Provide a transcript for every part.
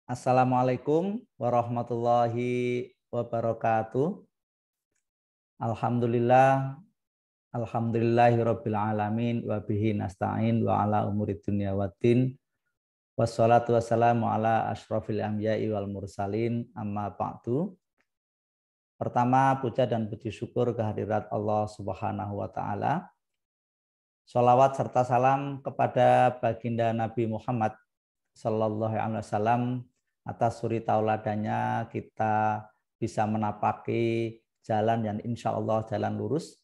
Assalamualaikum warahmatullahi wabarakatuh. Alhamdulillah, alhamdulillahirabbil alamin wa bihi nasta'in wa ala umuri dunya waddin. Wassalatu wassalamu ala asyrafil anbiya'i wal mursalin amma ba'du. Pertama, puja dan puji syukur kehadirat Allah Subhanahu wa taala. Shalawat serta salam kepada baginda Nabi Muhammad sallallahu alaihi wasallam. Atas suri tauladannya kita bisa menapaki jalan yang insya Allah jalan lurus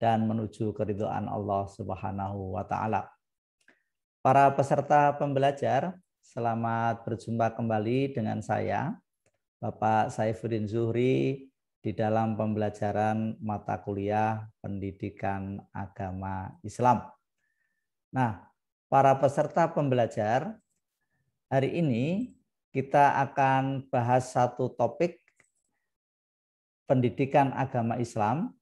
dan menuju keridhaan Allah Subhanahu wa taala. Para peserta pembelajar, selamat berjumpa kembali dengan saya, Bapak Saifuddin Zuhri, di dalam pembelajaran mata kuliah Pendidikan Agama Islam. Nah, para peserta pembelajar, hari ini kita akan bahas satu topik pendidikan agama Islam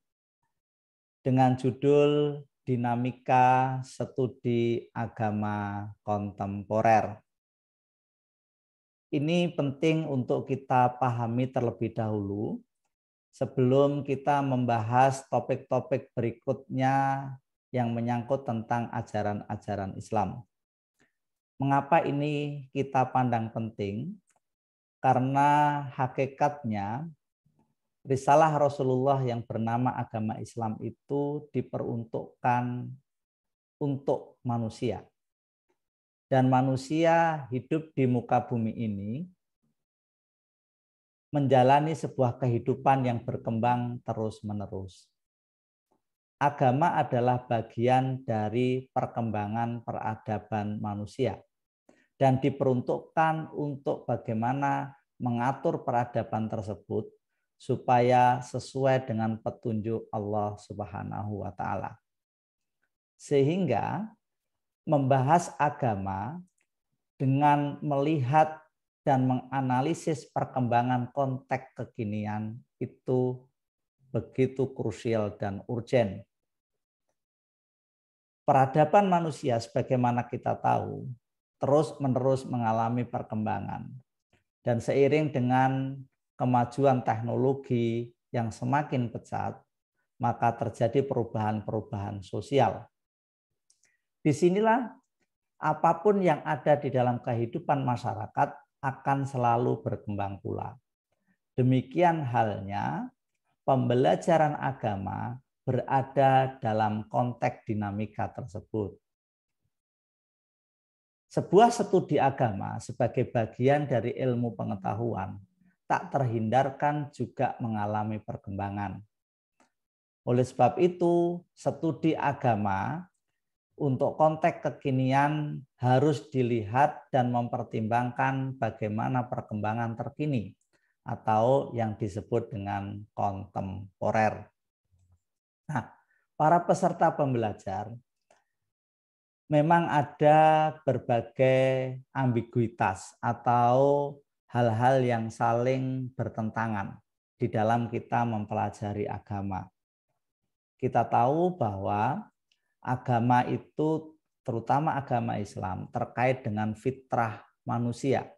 dengan judul Dinamika Studi Agama Kontemporer. Ini penting untuk kita pahami terlebih dahulu sebelum kita membahas topik-topik berikutnya yang menyangkut tentang ajaran-ajaran Islam. Mengapa ini kita pandang penting? Karena hakikatnya risalah Rasulullah yang bernama agama Islam itu diperuntukkan untuk manusia. Dan manusia hidup di muka bumi ini menjalani sebuah kehidupan yang berkembang terus-menerus. Agama adalah bagian dari perkembangan peradaban manusia dan diperuntukkan untuk bagaimana mengatur peradaban tersebut supaya sesuai dengan petunjuk Allah Subhanahu wa taala. Sehingga membahas agama dengan melihat dan menganalisis perkembangan konteks kekinian itu begitu krusial dan urgen. Peradaban manusia sebagaimana kita tahu terus-menerus mengalami perkembangan. Dan seiring dengan kemajuan teknologi yang semakin pesat, maka terjadi perubahan-perubahan sosial. Disinilah apapun yang ada di dalam kehidupan masyarakat akan selalu berkembang pula. Demikian halnya pembelajaran agama berada dalam konteks dinamika tersebut. Sebuah studi agama sebagai bagian dari ilmu pengetahuan tak terhindarkan juga mengalami perkembangan. Oleh sebab itu, studi agama untuk konteks kekinian harus dilihat dan mempertimbangkan bagaimana perkembangan terkini atau yang disebut dengan kontemporer. Nah, para peserta pembelajar, memang ada berbagai ambiguitas atau hal-hal yang saling bertentangan di dalam kita mempelajari agama. Kita tahu bahwa agama itu, terutama agama Islam, terkait dengan fitrah manusia.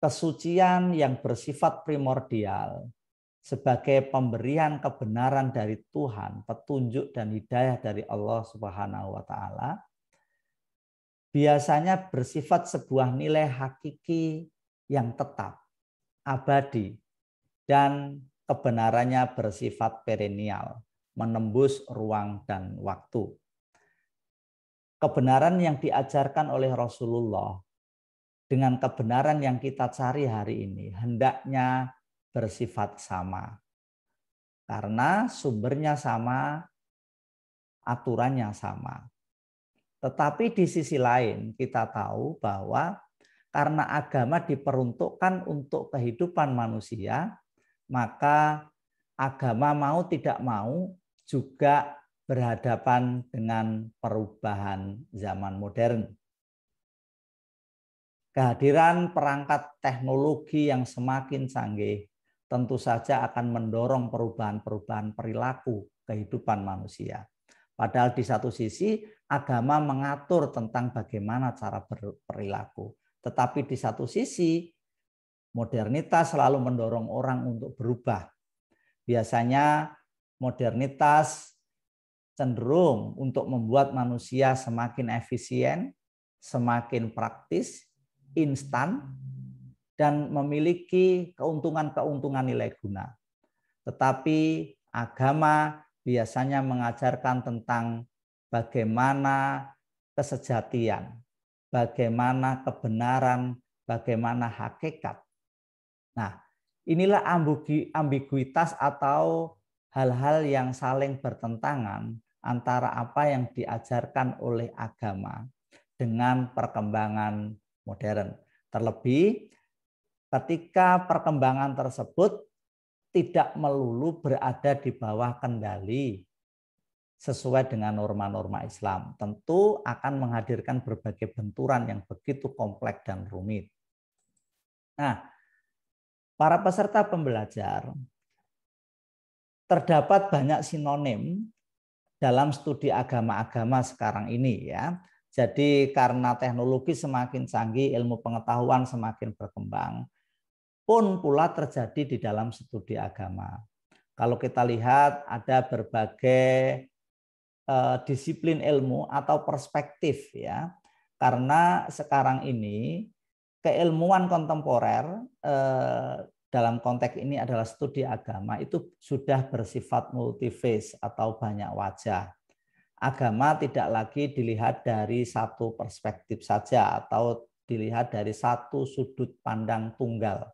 Kesucian yang bersifat primordial sebagai pemberian kebenaran dari Tuhan, petunjuk dan hidayah dari Allah Subhanahu wa taala, biasanya bersifat sebuah nilai hakiki yang tetap, abadi, dan kebenarannya bersifat perennial, menembus ruang dan waktu. Kebenaran yang diajarkan oleh Rasulullah dengan kebenaran yang kita cari hari ini hendaknya bersifat sama. Karena sumbernya sama, aturannya sama. Tetapi di sisi lain kita tahu bahwa karena agama diperuntukkan untuk kehidupan manusia, maka agama mau tidak mau juga berhadapan dengan perubahan zaman modern. Kehadiran perangkat teknologi yang semakin canggih tentu saja akan mendorong perubahan-perubahan perilaku kehidupan manusia. Padahal di satu sisi agama mengatur tentang bagaimana cara berperilaku. Tetapi di satu sisi modernitas selalu mendorong orang untuk berubah. Biasanya modernitas cenderung untuk membuat manusia semakin efisien, semakin praktis, instan, dan memiliki keuntungan-keuntungan nilai guna. Tetapi agama biasanya mengajarkan tentang bagaimana kesejatian, bagaimana kebenaran, bagaimana hakikat. Nah, inilah ambiguitas atau hal-hal yang saling bertentangan antara apa yang diajarkan oleh agama dengan perkembangan modern. Terlebih ketika perkembangan tersebut tidak melulu berada di bawah kendali sesuai dengan norma-norma Islam. Tentu akan menghadirkan berbagai benturan yang begitu kompleks dan rumit. Nah, para peserta pembelajar, terdapat banyak sinonim dalam studi agama-agama sekarang ini ya. Jadi karena teknologi semakin canggih, ilmu pengetahuan semakin berkembang, pun pula terjadi di dalam studi agama. Kalau kita lihat ada berbagai disiplin ilmu atau perspektif ya. Karena sekarang ini keilmuan kontemporer dalam konteks ini adalah studi agama itu sudah bersifat multiface atau banyak wajah. Agama tidak lagi dilihat dari satu perspektif saja atau dilihat dari satu sudut pandang tunggal.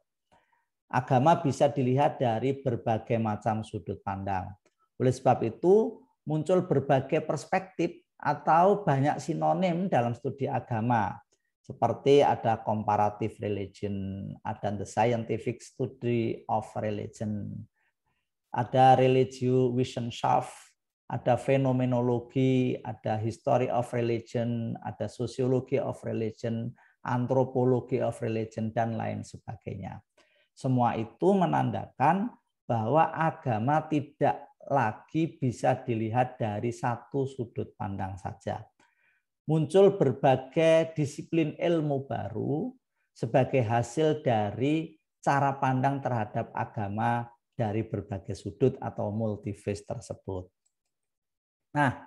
Agama bisa dilihat dari berbagai macam sudut pandang. Oleh sebab itu muncul berbagai perspektif atau banyak sinonim dalam studi agama. Seperti ada comparative religion, ada the scientific study of religion, ada Religionswissenschaft, ada fenomenologi, ada history of religion, ada sociology of religion, antropologi of religion, dan lain sebagainya. Semua itu menandakan bahwa agama tidak lagi bisa dilihat dari satu sudut pandang saja. Muncul berbagai disiplin ilmu baru sebagai hasil dari cara pandang terhadap agama dari berbagai sudut atau multiface tersebut. Nah,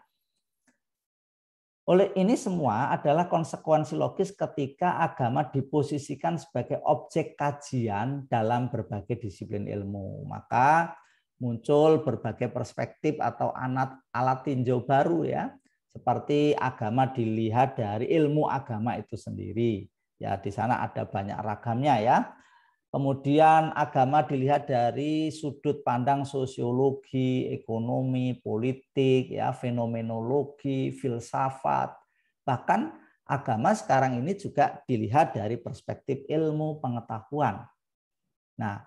oleh ini semua adalah konsekuensi logis ketika agama diposisikan sebagai objek kajian dalam berbagai disiplin ilmu. Maka muncul berbagai perspektif atau alat tinjau baru ya, seperti agama dilihat dari ilmu agama itu sendiri. Ya, di sana ada banyak ragamnya ya. Kemudian agama dilihat dari sudut pandang sosiologi, ekonomi, politik, ya, fenomenologi, filsafat. Bahkan agama sekarang ini juga dilihat dari perspektif ilmu pengetahuan. Nah,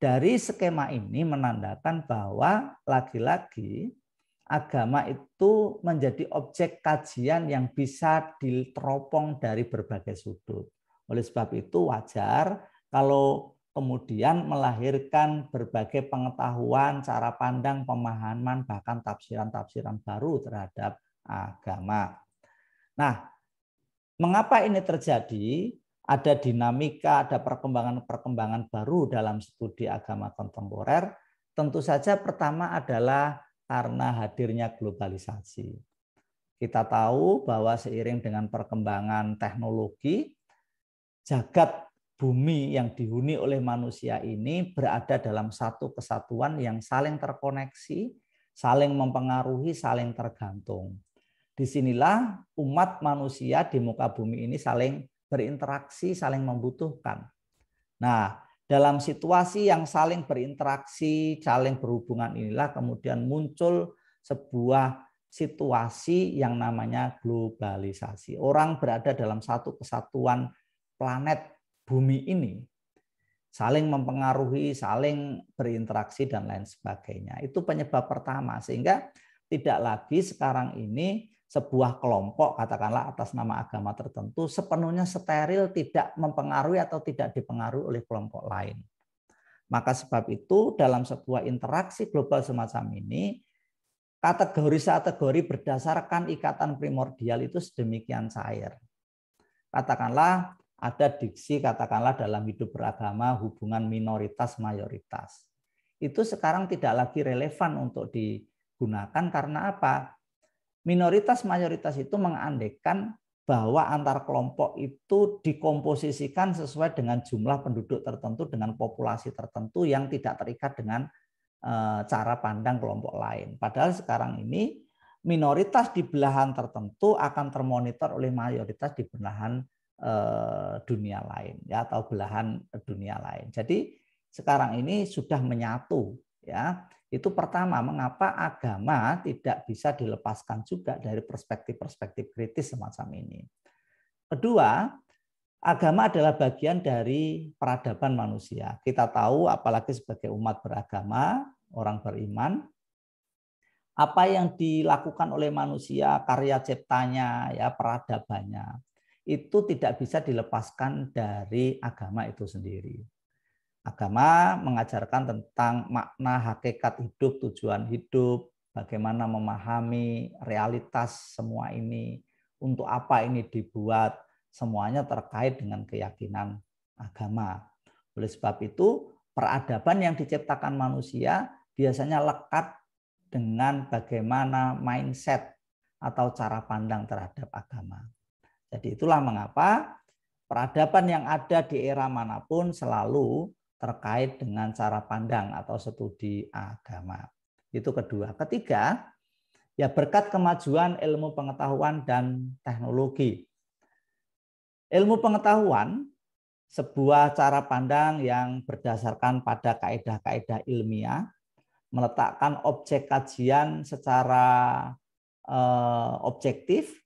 dari skema ini menandakan bahwa lagi-lagi agama itu menjadi objek kajian yang bisa diteropong dari berbagai sudut. Oleh sebab itu wajar kalau kemudian melahirkan berbagai pengetahuan, cara pandang, pemahaman, bahkan tafsiran-tafsiran baru terhadap agama. Nah, mengapa ini terjadi? Ada dinamika, ada perkembangan-perkembangan baru dalam studi agama kontemporer. Tentu saja pertama adalah karena hadirnya globalisasi. Kita tahu bahwa seiring dengan perkembangan teknologi, jagat bumi yang dihuni oleh manusia ini berada dalam satu kesatuan yang saling terkoneksi, saling mempengaruhi, saling tergantung. Disinilah umat manusia di muka bumi ini saling berinteraksi, saling membutuhkan. Nah, dalam situasi yang saling berinteraksi, saling berhubungan inilah kemudian muncul sebuah situasi yang namanya globalisasi. Orang berada dalam satu kesatuan planet bumi ini, saling mempengaruhi, saling berinteraksi, dan lain sebagainya. Itu penyebab pertama, sehingga tidak lagi sekarang ini sebuah kelompok, katakanlah atas nama agama tertentu, sepenuhnya steril, tidak mempengaruhi atau tidak dipengaruhi oleh kelompok lain. Maka sebab itu dalam sebuah interaksi global semacam ini, kategori-kategori berdasarkan ikatan primordial itu sedemikian cair. Katakanlah ada diksi, katakanlah dalam hidup beragama hubungan minoritas-mayoritas. Itu sekarang tidak lagi relevan untuk digunakan karena apa? Minoritas-mayoritas itu mengandaikan bahwa antar kelompok itu dikomposisikan sesuai dengan jumlah penduduk tertentu dengan populasi tertentu yang tidak terikat dengan cara pandang kelompok lain. Padahal sekarang ini minoritas di belahan tertentu akan termonitor oleh mayoritas di belahan dunia lain, ya, atau belahan dunia lain. Jadi sekarang ini sudah menyatu, ya. Itu pertama, mengapa agama tidak bisa dilepaskan juga dari perspektif-perspektif kritis semacam ini. Kedua, agama adalah bagian dari peradaban manusia. Kita tahu, apalagi sebagai umat beragama, orang beriman, apa yang dilakukan oleh manusia, karya ciptanya, ya, peradabannya, itu tidak bisa dilepaskan dari agama itu sendiri. Agama mengajarkan tentang makna hakikat hidup, tujuan hidup, bagaimana memahami realitas semua ini, untuk apa ini dibuat, semuanya terkait dengan keyakinan agama. Oleh sebab itu, peradaban yang diciptakan manusia biasanya lekat dengan bagaimana mindset atau cara pandang terhadap agama. Jadi itulah mengapa peradaban yang ada di era manapun selalu terkait dengan cara pandang atau studi agama. Itu kedua. Ketiga, ya berkat kemajuan ilmu pengetahuan dan teknologi. Ilmu pengetahuan, sebuah cara pandang yang berdasarkan pada kaidah-kaidah ilmiah, meletakkan objek kajian secara objektif,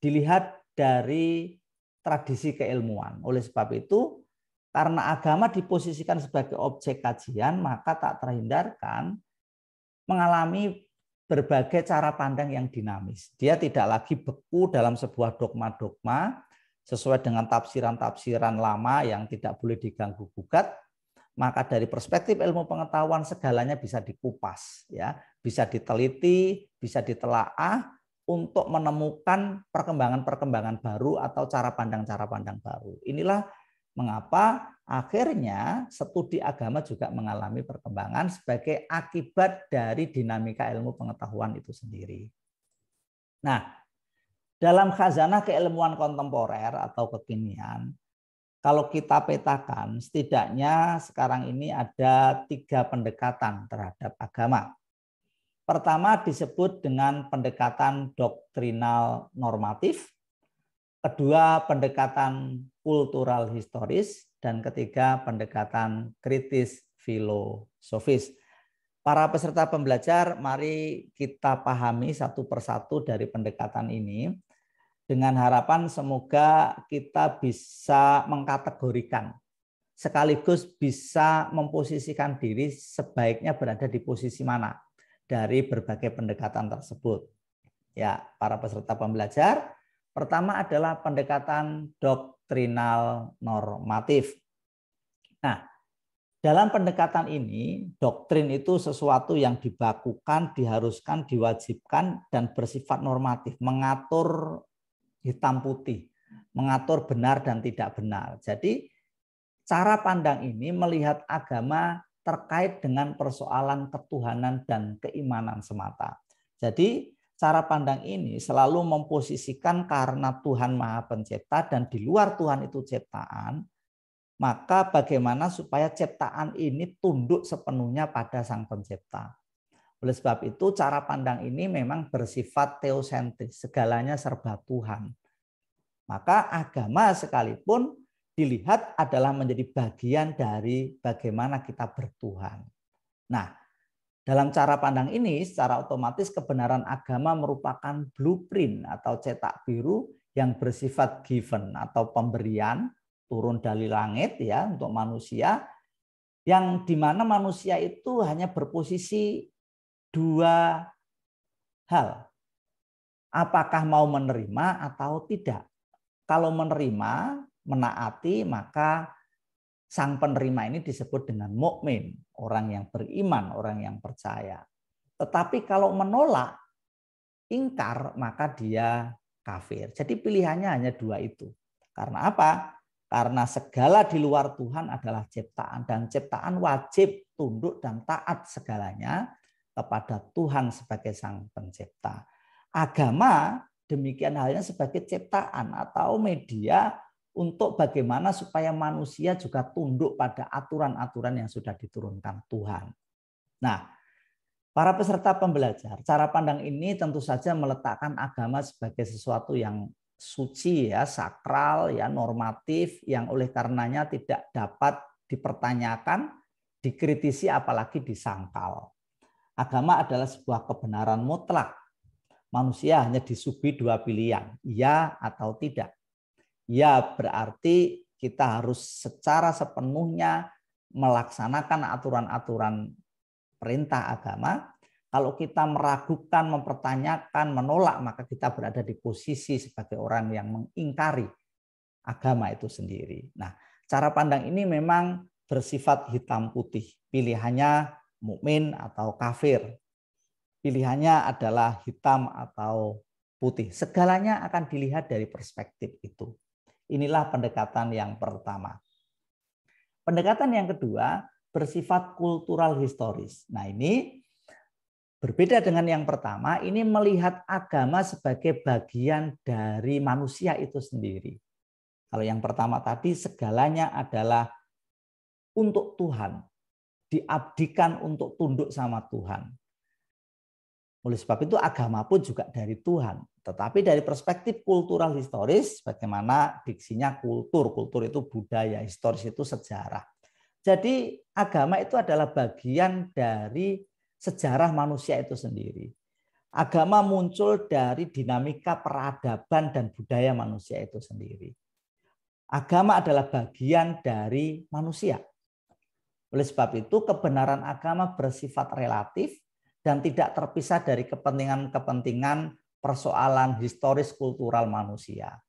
dilihat dari tradisi keilmuan. Oleh sebab itu, karena agama diposisikan sebagai objek kajian, maka tak terhindarkan mengalami berbagai cara pandang yang dinamis. Dia tidak lagi beku dalam sebuah dogma-dogma sesuai dengan tafsiran-tafsiran lama yang tidak boleh diganggu-gugat. Maka dari perspektif ilmu pengetahuan segalanya bisa dikupas, ya, bisa diteliti, bisa ditelaah untuk menemukan perkembangan-perkembangan baru atau cara pandang baru. Inilah mengapa akhirnya studi agama juga mengalami perkembangan sebagai akibat dari dinamika ilmu pengetahuan itu sendiri. Nah, dalam khazanah keilmuan kontemporer atau kekinian, kalau kita petakan, setidaknya sekarang ini ada 3 pendekatan terhadap agama. Pertama disebut dengan pendekatan doktrinal normatif, kedua pendekatan kultural historis, dan ketiga pendekatan kritis filosofis. Para peserta pembelajar, mari kita pahami satu persatu dari pendekatan ini dengan harapan semoga kita bisa mengkategorikan sekaligus bisa memposisikan diri sebaiknya berada di posisi mana dari berbagai pendekatan tersebut. Ya, para peserta pembelajar, pertama adalah pendekatan doktrinal normatif. Nah, dalam pendekatan ini, doktrin itu sesuatu yang dibakukan, diharuskan, diwajibkan, dan bersifat normatif, mengatur hitam putih, mengatur benar dan tidak benar. Jadi, cara pandang ini melihat agama terkait dengan persoalan ketuhanan dan keimanan semata. Jadi, cara pandang ini selalu memposisikan karena Tuhan Maha Pencipta dan di luar Tuhan itu ciptaan, maka bagaimana supaya ciptaan ini tunduk sepenuhnya pada Sang Pencipta. Oleh sebab itu, cara pandang ini memang bersifat teosentris, segalanya serba Tuhan. Maka agama sekalipun dilihat adalah menjadi bagian dari bagaimana kita bertuhan. Nah, dalam cara pandang ini secara otomatis kebenaran agama merupakan blueprint atau cetak biru yang bersifat given atau pemberian turun dari langit, ya, untuk manusia, yang dimana manusia itu hanya berposisi 2 hal. Apakah mau menerima atau tidak? Kalau menerima, menaati, maka sang penerima ini disebut dengan mukmin, orang yang beriman, orang yang percaya. Tetapi kalau menolak, ingkar, maka dia kafir. Jadi pilihannya hanya dua itu. Karena apa? Karena segala di luar Tuhan adalah ciptaan. Dan ciptaan wajib tunduk dan taat segalanya kepada Tuhan sebagai sang pencipta. Agama demikian halnya sebagai ciptaan atau media untuk bagaimana supaya manusia juga tunduk pada aturan-aturan yang sudah diturunkan Tuhan. Nah, para peserta pembelajar, cara pandang ini tentu saja meletakkan agama sebagai sesuatu yang suci, ya, sakral, ya, normatif, yang oleh karenanya tidak dapat dipertanyakan, dikritisi, apalagi disangkal. Agama adalah sebuah kebenaran mutlak. Manusia hanya disuguhi dua pilihan, ya atau tidak. Ya berarti kita harus secara sepenuhnya melaksanakan aturan-aturan perintah agama. Kalau kita meragukan, mempertanyakan, menolak, maka kita berada di posisi sebagai orang yang mengingkari agama itu sendiri. Nah, cara pandang ini memang bersifat hitam putih. Pilihannya mukmin atau kafir. Pilihannya adalah hitam atau putih. Segalanya akan dilihat dari perspektif itu. Inilah pendekatan yang pertama. Pendekatan yang kedua bersifat kultural historis. Nah, ini berbeda dengan yang pertama, ini melihat agama sebagai bagian dari manusia itu sendiri. Kalau yang pertama tadi segalanya adalah untuk Tuhan, diabdikan untuk tunduk sama Tuhan. Oleh sebab itu agama pun juga dari Tuhan. Tetapi dari perspektif kultural historis, bagaimana diksinya kultur. Kultur itu budaya, historis itu sejarah. Jadi agama itu adalah bagian dari sejarah manusia itu sendiri. Agama muncul dari dinamika peradaban dan budaya manusia itu sendiri. Agama adalah bagian dari manusia. Oleh sebab itu kebenaran agama bersifat relatif dan tidak terpisah dari kepentingan-kepentingan persoalan historis kultural manusia.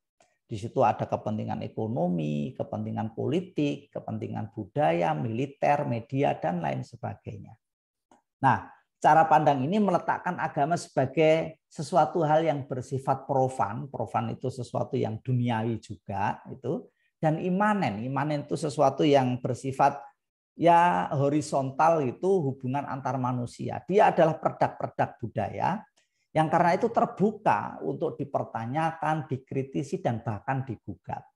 Di situ ada kepentingan ekonomi, kepentingan politik, kepentingan budaya, militer, media, dan lain sebagainya. Nah, cara pandang ini meletakkan agama sebagai sesuatu hal yang bersifat profan. Profan itu sesuatu yang duniawi juga, itu, dan imanen. Imanen itu sesuatu yang bersifat ya horizontal, itu hubungan antar manusia. Dia adalah produk-produk budaya yang karena itu terbuka untuk dipertanyakan, dikritisi, dan bahkan digugat.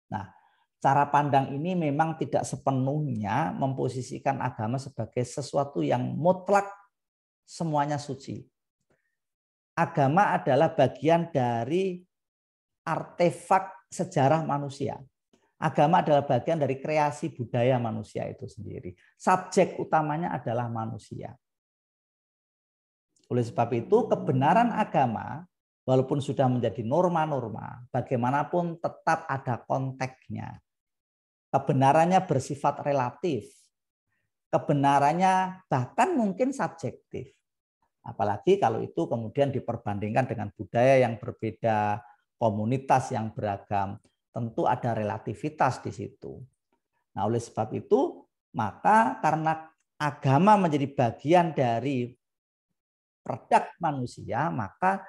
Nah, cara pandang ini memang tidak sepenuhnya memposisikan agama sebagai sesuatu yang mutlak semuanya suci. Agama adalah bagian dari artefak sejarah manusia. Agama adalah bagian dari kreasi budaya manusia itu sendiri. Subjek utamanya adalah manusia. Oleh sebab itu, kebenaran agama, walaupun sudah menjadi norma-norma, bagaimanapun tetap ada konteksnya. Kebenarannya bersifat relatif. Kebenarannya bahkan mungkin subjektif. Apalagi kalau itu kemudian diperbandingkan dengan budaya yang berbeda, komunitas yang beragam, tentu ada relativitas di situ. Nah, oleh sebab itu, maka karena agama menjadi bagian dari produk manusia, maka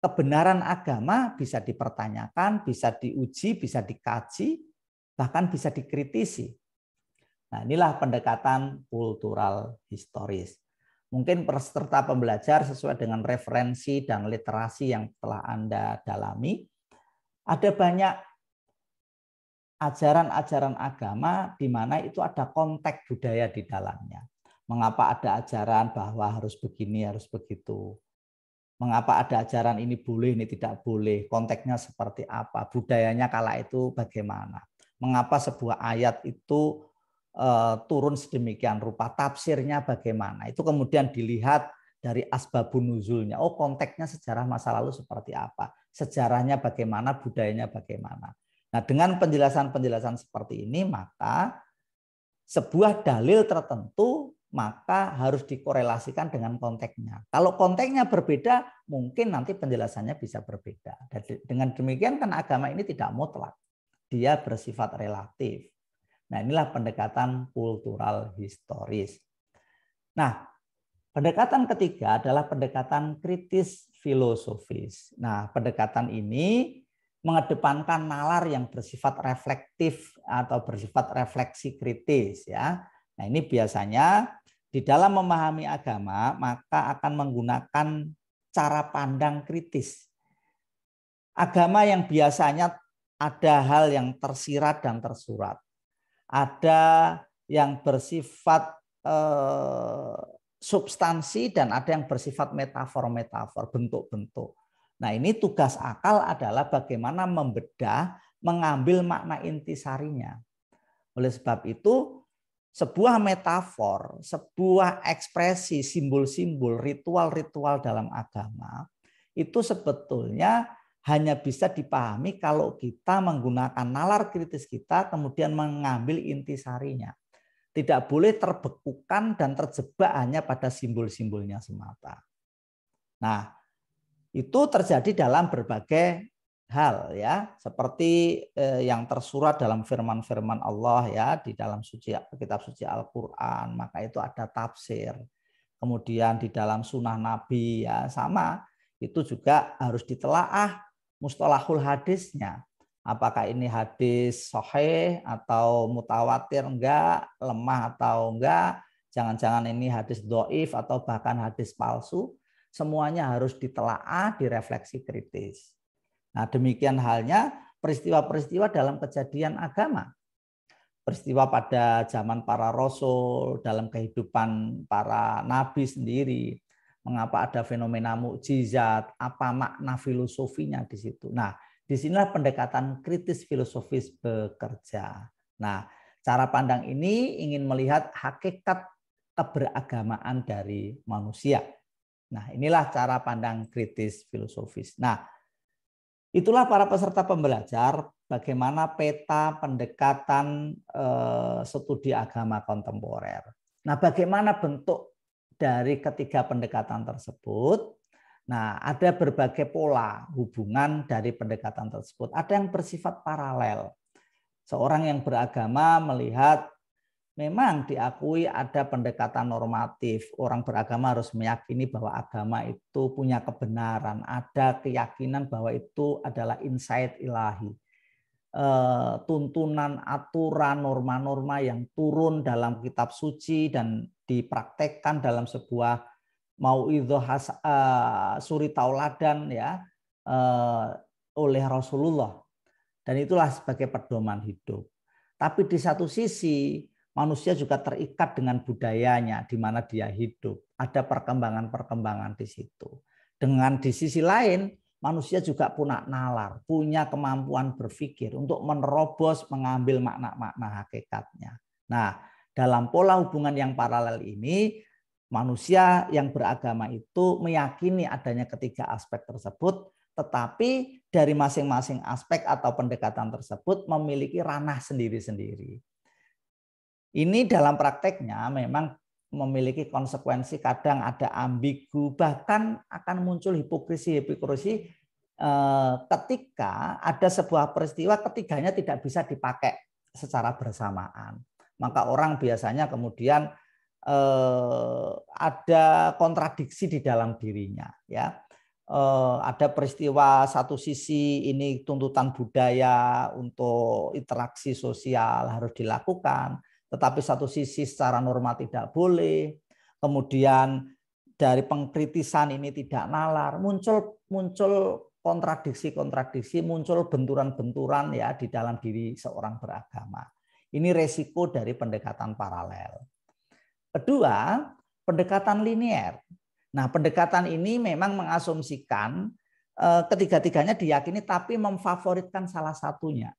kebenaran agama bisa dipertanyakan, bisa diuji, bisa dikaji, bahkan bisa dikritisi. Nah, inilah pendekatan kultural historis. Mungkin peserta pembelajar sesuai dengan referensi dan literasi yang telah Anda dalami, ada banyak ajaran-ajaran agama di mana itu ada konteks budaya di dalamnya. Mengapa ada ajaran bahwa harus begini, harus begitu. Mengapa ada ajaran ini boleh, ini tidak boleh. Konteksnya seperti apa. Budayanya kala itu bagaimana. Mengapa sebuah ayat itu turun sedemikian rupa. Tafsirnya bagaimana. Itu kemudian dilihat dari asbabun nuzulnya. Oh, konteksnya sejarah masa lalu seperti apa. Sejarahnya bagaimana, budayanya bagaimana. Nah, dengan penjelasan-penjelasan seperti ini, maka sebuah dalil tertentu maka harus dikorelasikan dengan konteksnya. Kalau konteksnya berbeda, mungkin nanti penjelasannya bisa berbeda. Dan dengan demikian kan agama ini tidak mutlak. Dia bersifat relatif. Nah, inilah pendekatan kultural historis. Nah, Pendekatan ketiga adalah pendekatan kritis filosofis. Nah, pendekatan ini mengedepankan nalar yang bersifat reflektif atau bersifat refleksi kritis ya. Nah, ini biasanya di dalam memahami agama maka akan menggunakan cara pandang kritis. Agama yang biasanya ada hal yang tersirat dan tersurat. Ada yang bersifat substansi dan ada yang bersifat metafor-metafor, bentuk-bentuk. Nah, ini tugas akal adalah bagaimana membedah, mengambil makna intisarinya. Oleh sebab itu, sebuah metafor, sebuah ekspresi, simbol-simbol, ritual-ritual dalam agama, itu sebetulnya hanya bisa dipahami kalau kita menggunakan nalar kritis kita, kemudian mengambil intisarinya. Tidak boleh terbekukan dan terjebak hanya pada simbol-simbolnya semata. Nah, itu terjadi dalam berbagai hal ya, seperti yang tersurat dalam firman-firman Allah ya di dalam kitab suci Al-Qur'an, maka itu ada tafsir. Kemudian di dalam sunnah Nabi ya sama, itu juga harus ditelaah mustalahul hadisnya. Apakah ini hadis sahih atau mutawatir enggak, lemah atau enggak, jangan-jangan ini hadis dhaif atau bahkan hadis palsu, semuanya harus ditelaah, direfleksi kritis. Nah, demikian halnya peristiwa-peristiwa dalam kejadian agama. Peristiwa pada zaman para rasul, dalam kehidupan para nabi sendiri, mengapa ada fenomena mukjizat, apa makna filosofinya di situ. Nah, disinilah pendekatan kritis filosofis bekerja. Nah, cara pandang ini ingin melihat hakikat keberagamaan dari manusia. Nah, inilah cara pandang kritis filosofis. Nah, itulah para peserta pembelajar bagaimana peta pendekatan studi agama kontemporer. Nah, bagaimana bentuk dari ketiga pendekatan tersebut? Nah, ada berbagai pola hubungan dari pendekatan tersebut. Ada yang bersifat paralel. Seorang yang beragama melihat memang diakui ada pendekatan normatif. Orang beragama harus meyakini bahwa agama itu punya kebenaran. Ada keyakinan bahwa itu adalah insight ilahi. Tuntunan, aturan, norma-norma yang turun dalam kitab suci dan dipraktekkan dalam sebuah mauidhah suri tauladan ya oleh Rasulullah, dan itulah sebagai pedoman hidup. Tapi di satu sisi manusia juga terikat dengan budayanya di mana dia hidup. Ada perkembangan-perkembangan di situ. Dengan di sisi lain manusia juga punya nalar, punya kemampuan berpikir untuk menerobos, mengambil makna-makna hakikatnya. Nah, dalam pola hubungan yang paralel ini manusia yang beragama itu meyakini adanya ketiga aspek tersebut, tetapi dari masing-masing aspek atau pendekatan tersebut memiliki ranah sendiri-sendiri. Ini dalam prakteknya memang memiliki konsekuensi, kadang ada ambigu, bahkan akan muncul hipokrisi ketika ada sebuah peristiwa ketiganya tidak bisa dipakai secara bersamaan. Maka orang biasanya kemudian ada kontradiksi di dalam dirinya ya. Ada peristiwa satu sisi ini tuntutan budaya untuk interaksi sosial harus dilakukan, tetapi satu sisi secara norma tidak boleh. Kemudian dari pengkritisan ini tidak nalar, muncul kontradiksi-kontradiksi, muncul benturan-benturan ya di dalam diri seorang beragama. Ini resiko dari pendekatan paralel. Kedua, pendekatan linier. Nah, pendekatan ini memang mengasumsikan ketiga-tiganya diyakini tapi memfavoritkan salah satunya.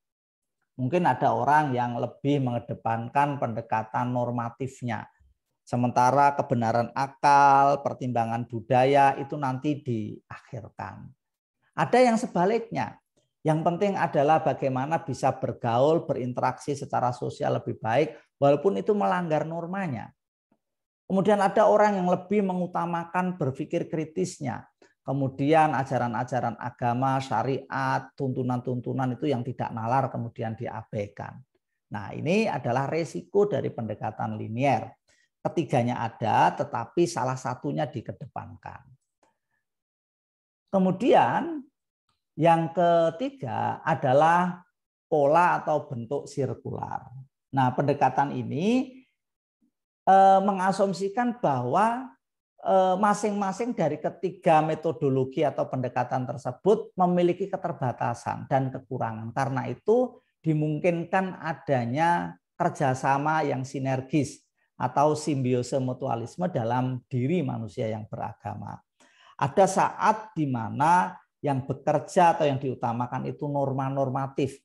Mungkin ada orang yang lebih mengedepankan pendekatan normatifnya. Sementara kebenaran akal, pertimbangan budaya itu nanti diakhirkan. Ada yang sebaliknya. Yang penting adalah bagaimana bisa bergaul, berinteraksi secara sosial lebih baik walaupun itu melanggar normanya. Kemudian ada orang yang lebih mengutamakan berpikir kritisnya. Kemudian ajaran-ajaran agama, syariat, tuntunan-tuntunan itu yang tidak nalar kemudian diabaikan. Nah, ini adalah resiko dari pendekatan linier. ketiganya ada, tetapi salah satunya dikedepankan. Kemudian yang ketiga adalah pola atau bentuk sirkular. Nah, pendekatan ini mengasumsikan bahwa masing-masing dari ketiga metodologi atau pendekatan tersebut memiliki keterbatasan dan kekurangan. Karena itu dimungkinkan adanya kerjasama yang sinergis atau simbiose mutualisme dalam diri manusia yang beragama. Ada saat di mana yang bekerja atau yang diutamakan itu norma normatif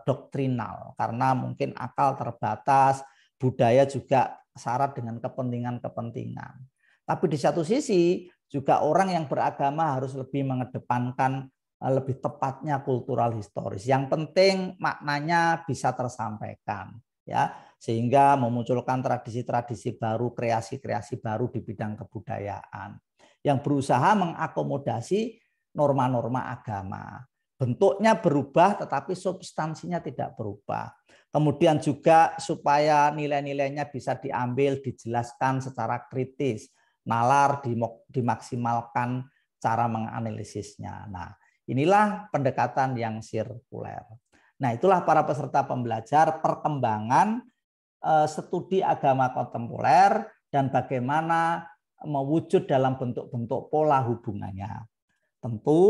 doktrinal, karena mungkin akal terbatas, budaya juga syarat dengan kepentingan-kepentingan. Tapi di satu sisi juga orang yang beragama harus lebih mengedepankan lebih tepatnya kultural historis. Yang penting maknanya bisa tersampaikan, ya, sehingga memunculkan tradisi-tradisi baru, kreasi-kreasi baru di bidang kebudayaan yang berusaha mengakomodasi norma-norma agama. Bentuknya berubah tetapi substansinya tidak berubah. Kemudian juga supaya nilai-nilainya bisa diambil, dijelaskan secara kritis, nalar, dimaksimalkan cara menganalisisnya. Nah, inilah pendekatan yang sirkuler. Nah, itulah para peserta pembelajar perkembangan studi agama kontemporer dan bagaimana mewujud dalam bentuk-bentuk pola hubungannya. Tentu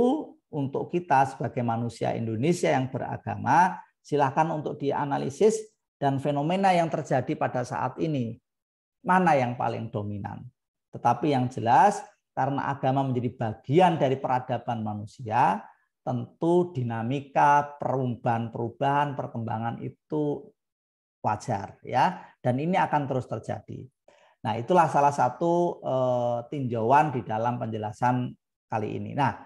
untuk kita sebagai manusia Indonesia yang beragama, silakan untuk dianalisis dan fenomena yang terjadi pada saat ini, mana yang paling dominan. Tetapi yang jelas, karena agama menjadi bagian dari peradaban manusia, tentu dinamika perubahan-perubahan, perkembangan itu wajar, ya, dan ini akan terus terjadi. Nah, itulah salah satu tinjauan di dalam penjelasan kali ini. Nah,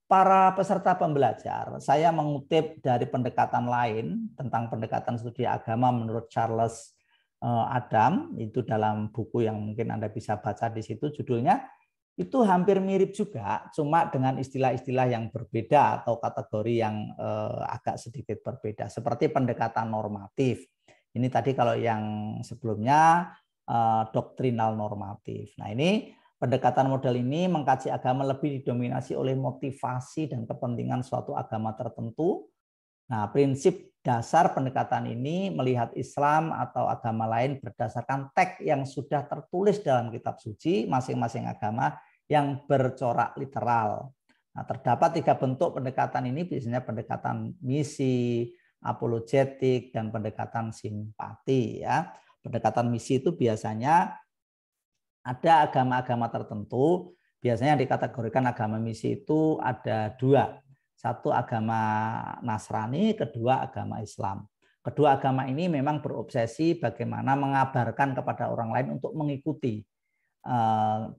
para peserta pembelajar, saya mengutip dari pendekatan lain tentang pendekatan studi agama menurut Charles Adam, itu dalam buku yang mungkin Anda bisa baca di situ, judulnya itu hampir mirip juga, cuma dengan istilah-istilah yang berbeda atau kategori yang agak sedikit berbeda, seperti pendekatan normatif. Ini tadi kalau yang sebelumnya doktrinal normatif. Nah, ini pendekatan model ini mengkaji agama lebih didominasi oleh motivasi dan kepentingan suatu agama tertentu. Nah, prinsip dasar pendekatan ini melihat Islam atau agama lain berdasarkan teks yang sudah tertulis dalam kitab suci masing-masing agama yang bercorak literal. Nah, terdapat 3 bentuk pendekatan ini, biasanya pendekatan misi, apologetik, dan pendekatan simpati. Ya, pendekatan misi itu biasanya ada agama-agama tertentu, biasanya yang dikategorikan agama misi itu ada 2. Satu agama Nasrani, kedua agama Islam. Kedua agama ini memang berobsesi bagaimana mengabarkan kepada orang lain untuk mengikuti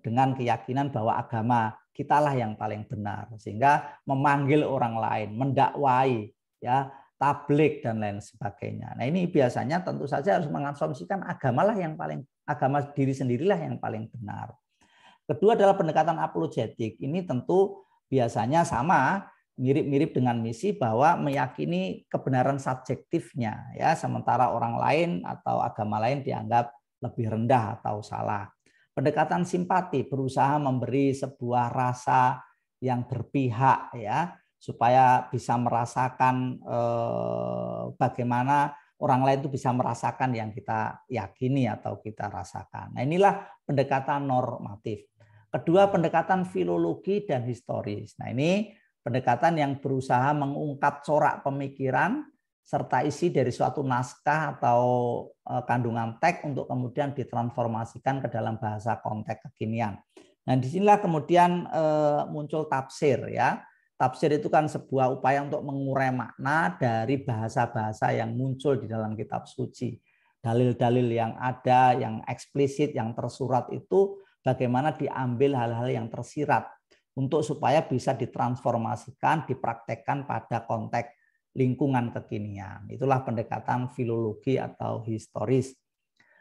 dengan keyakinan bahwa agama kitalah yang paling benar, sehingga memanggil orang lain, mendakwai, ya, tablik dan lain sebagainya. Nah, ini biasanya tentu saja harus mengasumsikan agamalah yang paling, agama diri sendirilah yang paling benar. Kedua adalah pendekatan apologetik. Ini tentu biasanya sama, mirip-mirip dengan misi, bahwa meyakini kebenaran subjektifnya, ya, sementara orang lain atau agama lain dianggap lebih rendah atau salah. Pendekatan simpati berusaha memberi sebuah rasa yang berpihak, ya, supaya bisa merasakan bagaimana orang lain itu bisa merasakan yang kita yakini atau kita rasakan. Nah, inilah pendekatan normatif. Kedua, pendekatan filologi dan historis. Nah, ini pendekatan yang berusaha mengungkap corak pemikiran serta isi dari suatu naskah atau kandungan teks untuk kemudian ditransformasikan ke dalam bahasa konteks kekinian. Nah, disinilah kemudian muncul tafsir, ya. Tafsir itu kan sebuah upaya untuk mengurai makna dari bahasa-bahasa yang muncul di dalam kitab suci. Dalil-dalil yang ada, yang eksplisit, yang tersurat itu bagaimana diambil hal-hal yang tersirat untuk supaya bisa ditransformasikan, dipraktekkan pada konteks lingkungan kekinian. Itulah pendekatan filologi atau historis.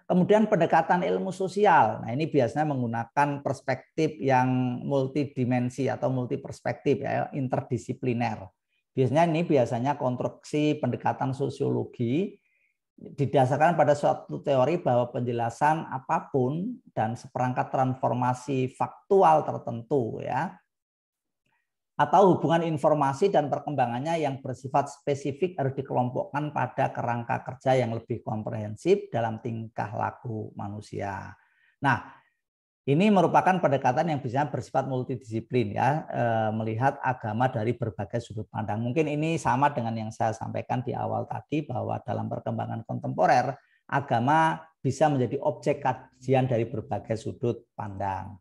Kemudian pendekatan ilmu sosial. Nah, ini biasanya menggunakan perspektif yang multidimensi atau multiperspektif, ya, interdisipliner. Biasanya konstruksi pendekatan sosiologi didasarkan pada suatu teori bahwa penjelasan apapun dan seperangkat transformasi faktual tertentu ya atau hubungan informasi dan perkembangannya yang bersifat spesifik harus dikelompokkan pada kerangka kerja yang lebih komprehensif dalam tingkah laku manusia. Nah, ini merupakan pendekatan yang bisa bersifat multidisiplin ya, melihat agama dari berbagai sudut pandang. Mungkin ini sama dengan yang saya sampaikan di awal tadi bahwa dalam perkembangan kontemporer agama bisa menjadi objek kajian dari berbagai sudut pandang.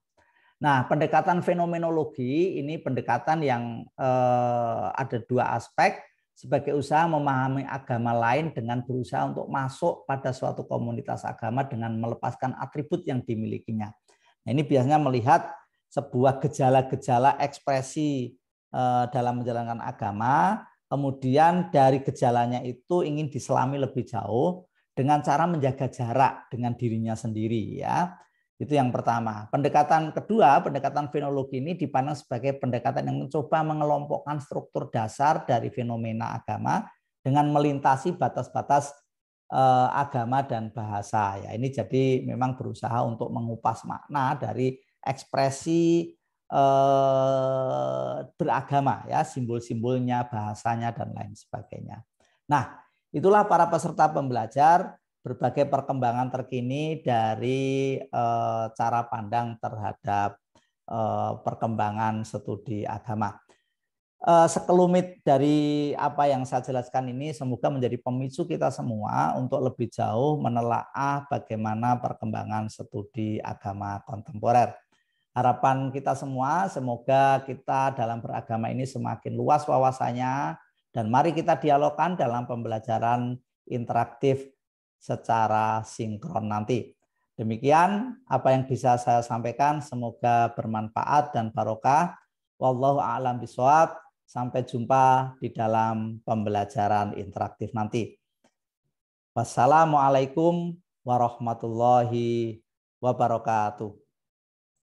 Nah, pendekatan fenomenologi ini pendekatan yang ada dua aspek sebagai usaha memahami agama lain dengan berusaha untuk masuk pada suatu komunitas agama dengan melepaskan atribut yang dimilikinya. Nah, ini biasanya melihat sebuah gejala-gejala ekspresi dalam menjalankan agama, kemudian dari gejalanya itu ingin diselami lebih jauh dengan cara menjaga jarak dengan dirinya sendiri ya. Itu yang pertama. Pendekatan kedua, pendekatan fenologi ini dipandang sebagai pendekatan yang mencoba mengelompokkan struktur dasar dari fenomena agama dengan melintasi batas-batas agama dan bahasa. Ya, ini jadi memang berusaha untuk mengupas makna dari ekspresi beragama, ya, simbol-simbolnya, bahasanya dan lain sebagainya. Nah, itulah para peserta pembelajar berbagai perkembangan terkini dari cara pandang terhadap perkembangan studi agama. Sekelumit dari apa yang saya jelaskan ini semoga menjadi pemicu kita semua untuk lebih jauh menelaah bagaimana perkembangan studi agama kontemporer. Harapan kita semua semoga kita dalam beragama ini semakin luas wawasannya dan mari kita dialogkan dalam pembelajaran interaktif secara sinkron nanti. Demikian apa yang bisa saya sampaikan, semoga bermanfaat dan barokah. Wallahu a'lam bishawab. Sampai jumpa di dalam pembelajaran interaktif nanti. Wassalamualaikum warahmatullahi wabarakatuh.